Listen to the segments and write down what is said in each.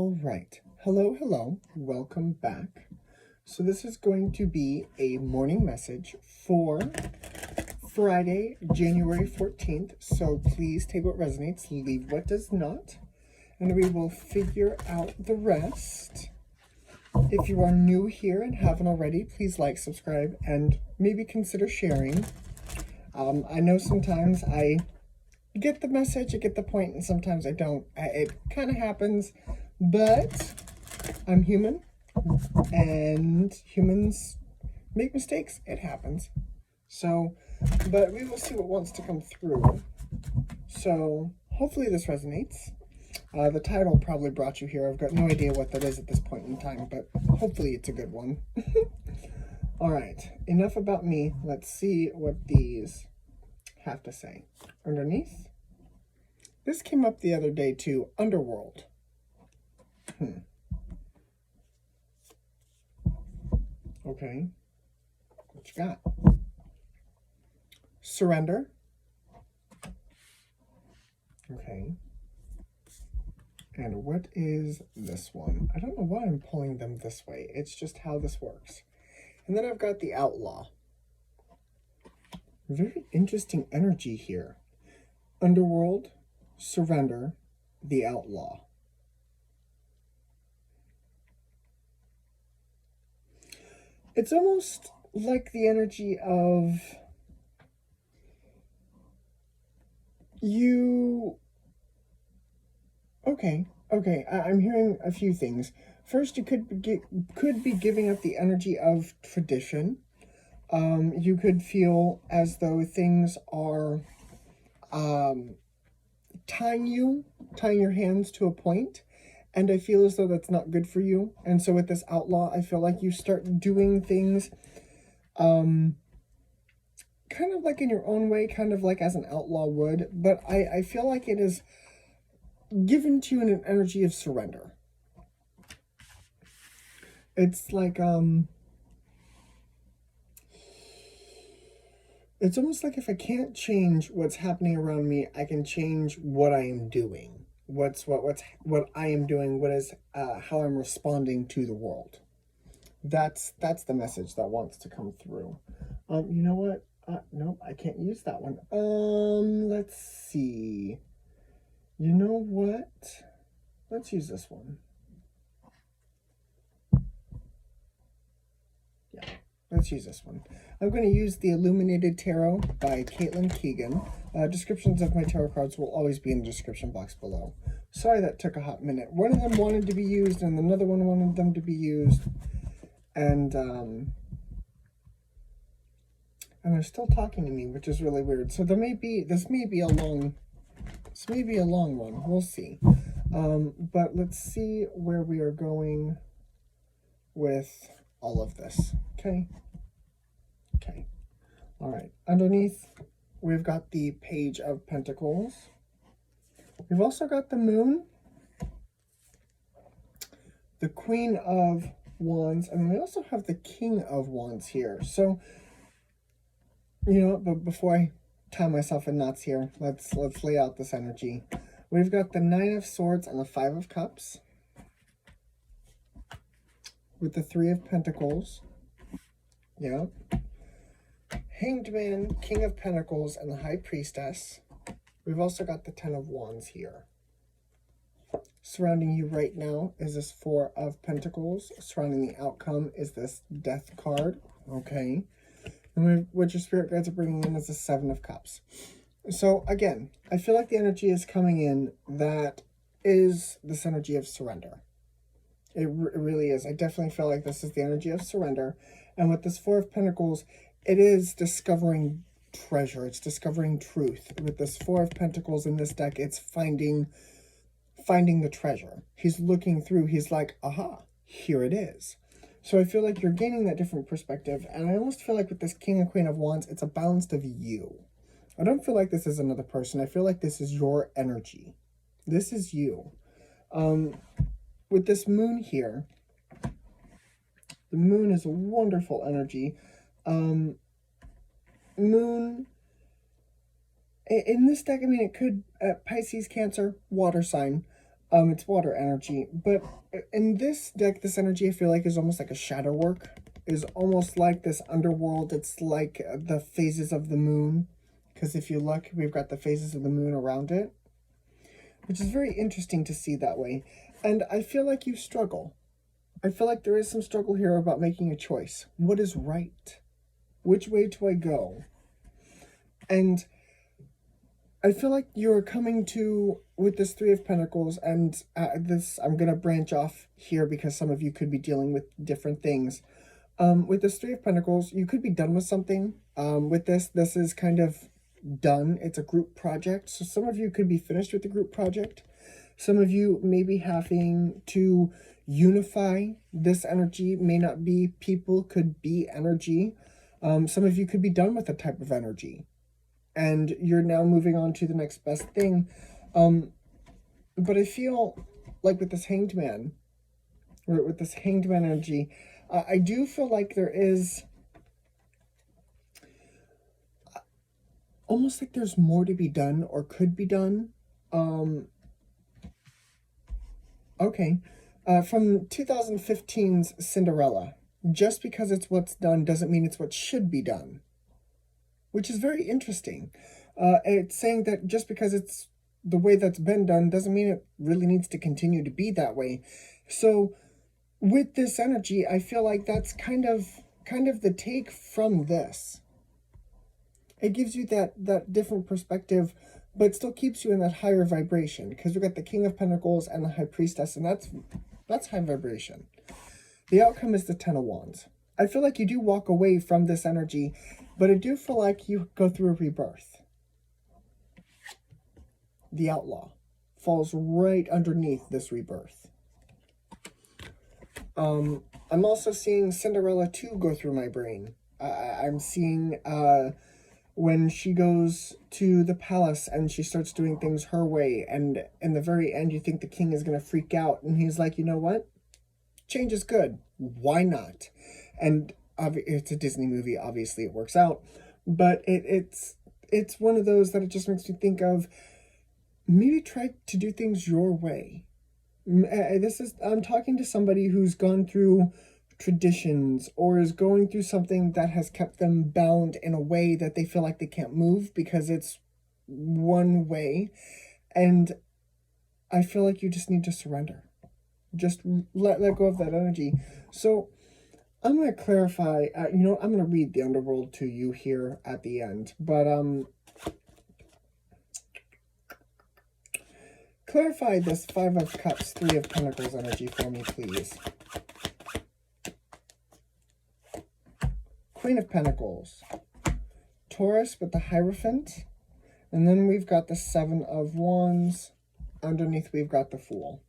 All right. Hello, hello. Welcome back. So this is going to be a morning message for Friday, January 14th. So please take what resonates, leave what does not, and we will figure out the rest. If you are new here and haven't already, please like, subscribe, and maybe consider sharing. I know sometimes I get the message, I get the point, and sometimes I don't. It kind of happens, but I'm human, and humans make mistakes. It happens. So, but we will see what wants to come through. So, hopefully this resonates. The title probably brought you here. I've got no idea what that is at this point in time, but hopefully it's a good one. All right, enough about me. Let's see what these have to say. Underneath, this came up the other day too, Underworld. Okay, what you got? Surrender. Okay. And what is this one? I don't know why I'm pulling them this way. It's just how this works. And then I've got the Outlaw. Very interesting energy here. Underworld, Surrender, the Outlaw. It's almost like the energy of you. Okay. I'm hearing a few things. First, you could be giving up the energy of tradition. You could feel as though things are tying your hands to a point, and I feel as though that's not good for you. And so with this Outlaw, I feel like you start doing things kind of like in your own way, kind of like as an outlaw would, but I feel like it is given to you in an energy of surrender. It's like it's almost like if I can't change what's happening around me, I can change what I am doing. What I am doing, what is how I'm responding to the world. That's the message that wants to come through. You know what? Nope, I can't use that one. Let's see. You know what? Let's use this one. Yeah, let's use this one. I'm going to use the Illuminated Tarot by Caitlin Keegan. Descriptions of my tarot cards will always be in the description box below. Sorry that took a hot minute. One of them wanted to be used, and another one wanted them to be used. And they're still talking to me, which is really weird. So this may be a long one. We'll see. But let's see where we are going with all of this. Okay. All right. Underneath, we've got the Page of Pentacles. We've also got the Moon, the Queen of Wands, and we also have the King of Wands here. So, you know, but before I tie myself in knots here, let's lay out this energy. We've got the Nine of Swords and the Five of Cups, with the Three of Pentacles. Yeah. Hanged Man, King of Pentacles, and the High Priestess. We've also got the Ten of Wands here. Surrounding you right now is this Four of Pentacles. Surrounding the outcome is this Death card. Okay. And what your spirit guides are bringing in is the Seven of Cups. So again, I feel like the energy is coming in that is this energy of surrender. It really is. I definitely feel like this is the energy of surrender. And with this Four of Pentacles, it is discovering treasure. It's discovering truth. With this Four of Pentacles in this deck, it's finding the treasure. He's looking through. He's like, aha, here it is. So I feel like you're gaining that different perspective. And I almost feel like with this King and Queen of Wands, it's a balance of you. I don't feel like this is another person. I feel like this is your energy. This is you. With this Moon here, the Moon is a wonderful energy. Moon, in this deck, I mean, it could, Pisces, Cancer, water sign. It's water energy. But in this deck, this energy I feel like is almost like a shadow work. Is almost like this underworld. It's like the phases of the moon. Because if you look, we've got the phases of the moon around it. Which is very interesting to see that way. And I feel like you struggle. I feel like there is some struggle here about making a choice. What is right? Which way do I go? And I feel like you're coming to, with this Three of Pentacles, and this, I'm going to branch off here because some of you could be dealing with different things. With this Three of Pentacles, you could be done with something. With this is kind of done. It's a group project. So some of you could be finished with the group project. Some of you may be having to unify this energy. May not be people, could be energy. Some of you could be done with a type of energy. And you're now moving on to the next best thing. But I feel like with this Hanged Man, or with this Hanged Man energy, I do feel like there is almost like there's more to be done or could be done. Okay. From 2015's Cinderella. Just because it's what's done doesn't mean it's what should be done. Which is very interesting. It's saying that just because it's the way that's been done doesn't mean it really needs to continue to be that way. So with this energy, I feel like that's kind of the take from this. It gives you that different perspective, but still keeps you in that higher vibration, because we've got the King of Pentacles and the High Priestess, and that's high vibration. The outcome is the Ten of Wands. I feel like you do walk away from this energy, but I do feel like you go through a rebirth. The Outlaw falls right underneath this rebirth. I'm also seeing Cinderella 2 go through my brain. I'm seeing when she goes to the palace and she starts doing things her way, and in the very end you think the king is going to freak out, and he's like, you know what? Change is good. Why not? And it's a Disney movie, obviously it works out, but it's one of those that it just makes me think of, maybe try to do things your way. I'm talking to somebody who's gone through traditions or is going through something that has kept them bound in a way that they feel like they can't move because it's one way. And I feel like you just need to surrender. Just let go of that energy. So I'm going to clarify, I'm going to read the underworld to you here at the end, but clarify this Five of Cups, Three of Pentacles energy for me, please. Queen of Pentacles, Taurus with the Hierophant, and then we've got the Seven of Wands. Underneath we've got the Fool.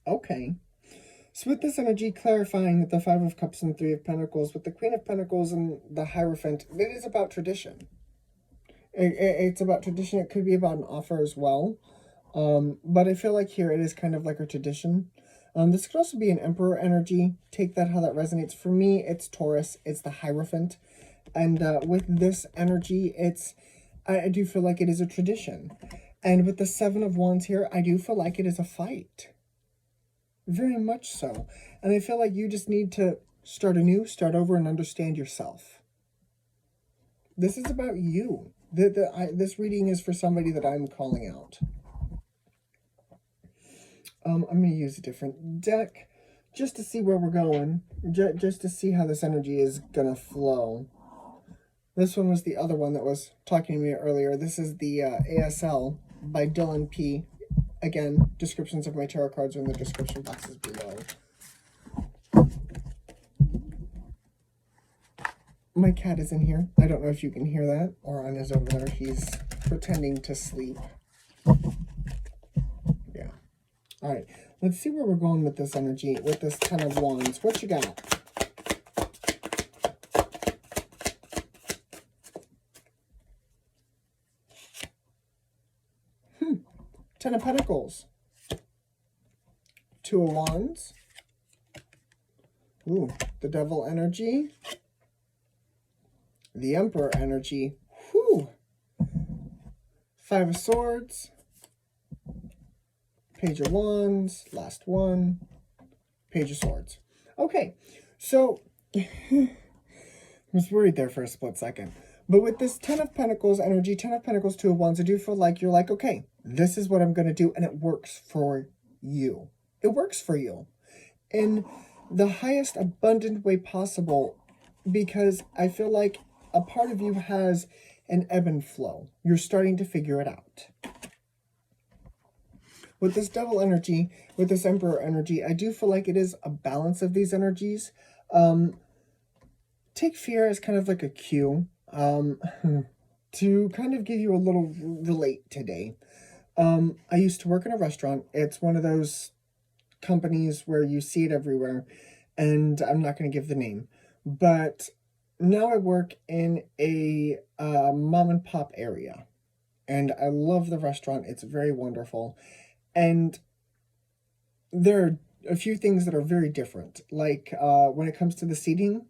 Okay. So with this energy, clarifying the Five of Cups and Three of Pentacles, with the Queen of Pentacles and the Hierophant, it is about tradition. It's about tradition. It could be about an offer as well. But I feel like here it is kind of like a tradition. This could also be an Emperor energy. Take that how that resonates. For me, it's Taurus. It's the Hierophant. And with this energy, I do feel like it is a tradition. And with the Seven of Wands here, I do feel like it is a fight. Very much so. And I feel like you just need to start anew, start over, and understand yourself. This is about you. This reading is for somebody that I'm calling out. I'm going to use a different deck just to see where we're going. Just to see how this energy is going to flow. This one was the other one that was talking to me earlier. This is the ASL by Dylan P. Again, descriptions of my tarot cards are in the description boxes below. My cat is in here. I don't know if you can hear that. Oran is over there. He's pretending to sleep. Yeah. All right. Let's see where we're going with this energy, with this Ten of Wands. What you got? Ten of Pentacles. Two of Wands. Ooh, the Devil energy. The Emperor energy. Whew. Five of Swords. Page of Wands, last one, Page of Swords. Okay, so I was worried there for a split second. But with this Ten of Pentacles energy, Ten of Pentacles, Two of Wands, I do feel like you're like, okay, this is what I'm going to do, and it works for you. It works for you in the highest abundant way possible, because I feel like a part of you has an ebb and flow. You're starting to figure it out. With this Devil energy, with this Emperor energy, I do feel like it is a balance of these energies. Take fear as kind of like a cue to kind of give you a little relate today. I used to work in a restaurant. It's one of those companies where you see it everywhere, and I'm not going to give the name, but now I work in a mom and pop area, and I love the restaurant. It's very wonderful, and there are a few things that are very different, like when it comes to the seating.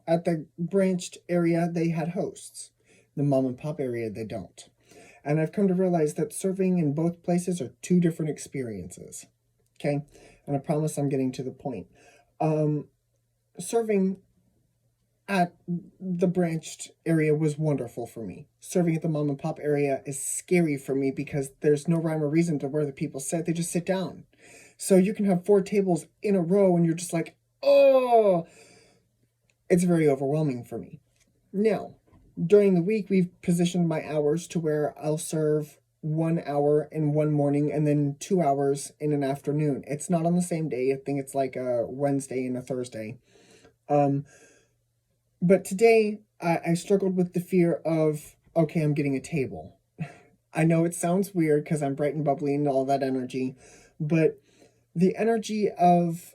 At the branched area, they had hosts. The mom and pop area, they don't. And I've come to realize that serving in both places are two different experiences. Okay? And I promise I'm getting to the point. Serving at the branched area was wonderful for me. Serving at the mom and pop area is scary for me because there's no rhyme or reason to where the people sit. They just sit down. So you can have 4 tables in a row and you're just like, oh, it's very overwhelming for me. Now, during the week, we've positioned my hours to where I'll serve 1 hour in one morning and then 2 hours in an afternoon. It's not on the same day. I think it's like a Wednesday and a Thursday. But today, I struggled with the fear of, okay, I'm getting a table. I know it sounds weird because I'm bright and bubbly and all that energy, but the energy of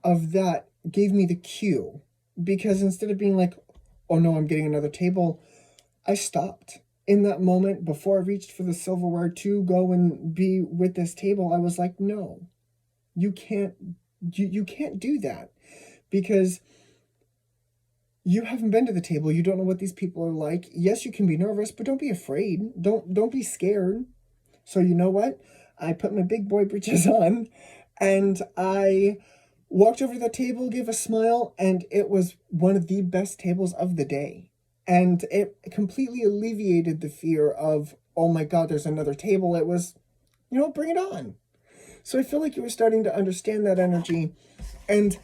that gave me the cue. Because instead of being like, oh no, I'm getting another table, I stopped. In that moment, before I reached for the silverware to go and be with this table, I was like, no, you can't do that. Because you haven't been to the table. You don't know what these people are like. Yes, you can be nervous, but don't be afraid. Don't be scared. So you know what? I put my big boy britches on, and I walked over to the table, gave a smile, and it was one of the best tables of the day. And it completely alleviated the fear of, oh my God, there's another table. It was, bring it on. So I feel like you were starting to understand that energy. And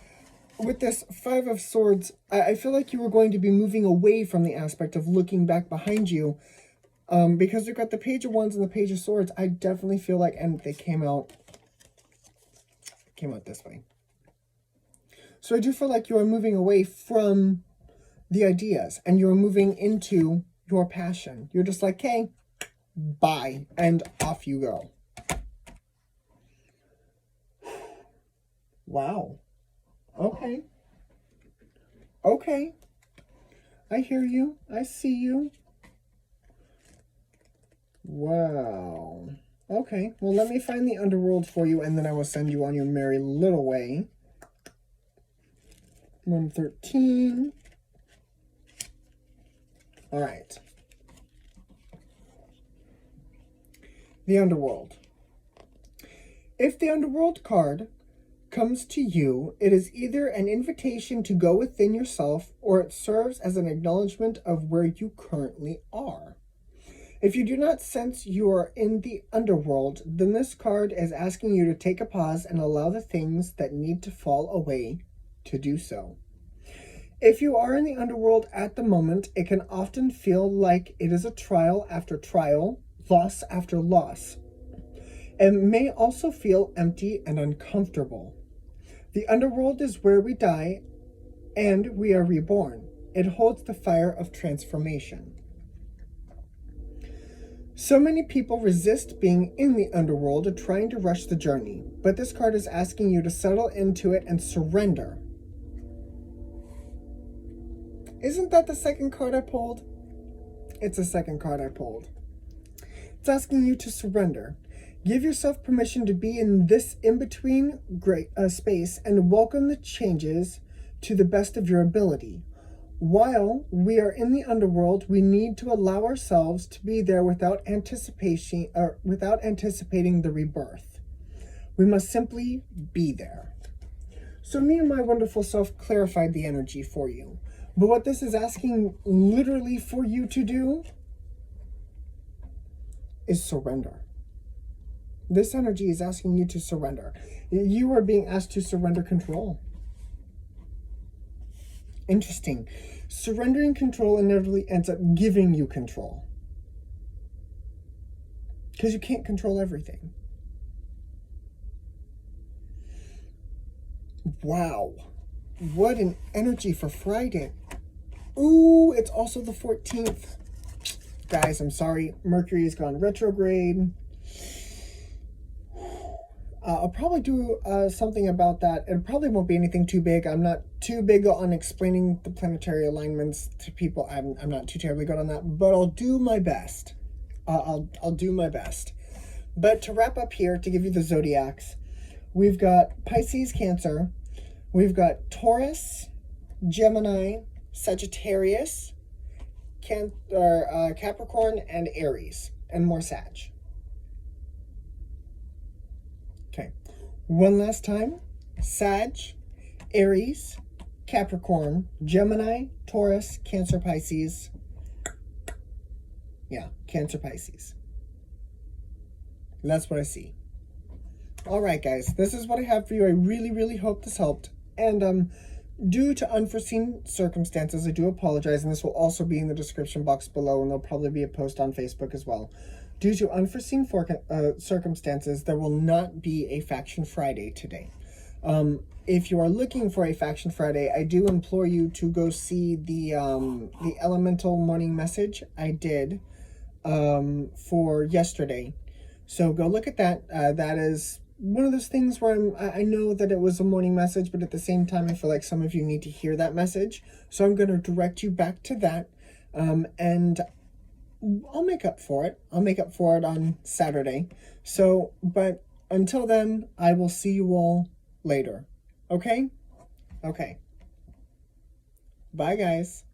with this 5 of Swords, I feel like you were going to be moving away from the aspect of looking back behind you. Because you've got the Page of Wands and the Page of Swords, I definitely feel like, and they came out this way. So I do feel like you are moving away from the ideas and you're moving into your passion. You're just like, hey, bye, and off you go. Wow. Okay. Okay. I hear you. I see you. Wow. Okay. Well, let me find the underworld for you, and then I will send you on your merry little way. 113. All right. The Underworld. If the Underworld card comes to you, it is either an invitation to go within yourself, or it serves as an acknowledgement of where you currently are. If you do not sense you are in the underworld, then this card is asking you to take a pause and allow the things that need to fall away to do so. If you are in the underworld at the moment, it can often feel like it is a trial after trial, loss after loss. It may also feel empty and uncomfortable. The underworld is where we die and we are reborn. It holds the fire of transformation. So many people resist being in the underworld or trying to rush the journey, but this card is asking you to settle into it and surrender. Isn't that the second card I pulled? It's the second card I pulled. It's asking you to surrender. Give yourself permission to be in this in-between space and welcome the changes to the best of your ability. While we are in the underworld, we need to allow ourselves to be there without anticipating the rebirth. We must simply be there. So me and my wonderful self clarified the energy for you. But what this is asking literally for you to do is surrender. This energy is asking you to surrender. You are being asked to surrender control. Interesting. Surrendering control inevitably ends up giving you control. Because you can't control everything. Wow. What an energy for Friday. Ooh, it's also the 14th. Guys, I'm sorry. Mercury has gone retrograde. I'll probably do something about that. It probably won't be anything too big. I'm not too big on explaining the planetary alignments to people. I'm not too terribly good on that, but I'll do my best. I'll do my best. But to wrap up here, to give you the zodiacs, we've got Pisces, Cancer. We've got Taurus, Gemini, Sagittarius, Capricorn, and Aries, and more Sag. Okay, one last time. Sag, Aries, Capricorn, Gemini, Taurus, Cancer, Pisces. Yeah, Cancer, Pisces. That's what I see. All right, guys, this is what I have for you. I really, really hope this helped. And due to unforeseen circumstances, I do apologize, and this will also be in the description box below, and there'll probably be a post on Facebook as well. Due to unforeseen circumstances, there will not be a Faction Friday today. If you are looking for a Faction Friday, I do implore you to go see the Elemental Morning Message I did for yesterday. So go look at that. That is one of those things where I know that it was a morning message, but at the same time, I feel like some of you need to hear that message. So I'm going to direct you back to that. And I'll make up for it. I'll make up for it on Saturday. So, but until then, I will see you all later. Okay? Okay. Bye, guys.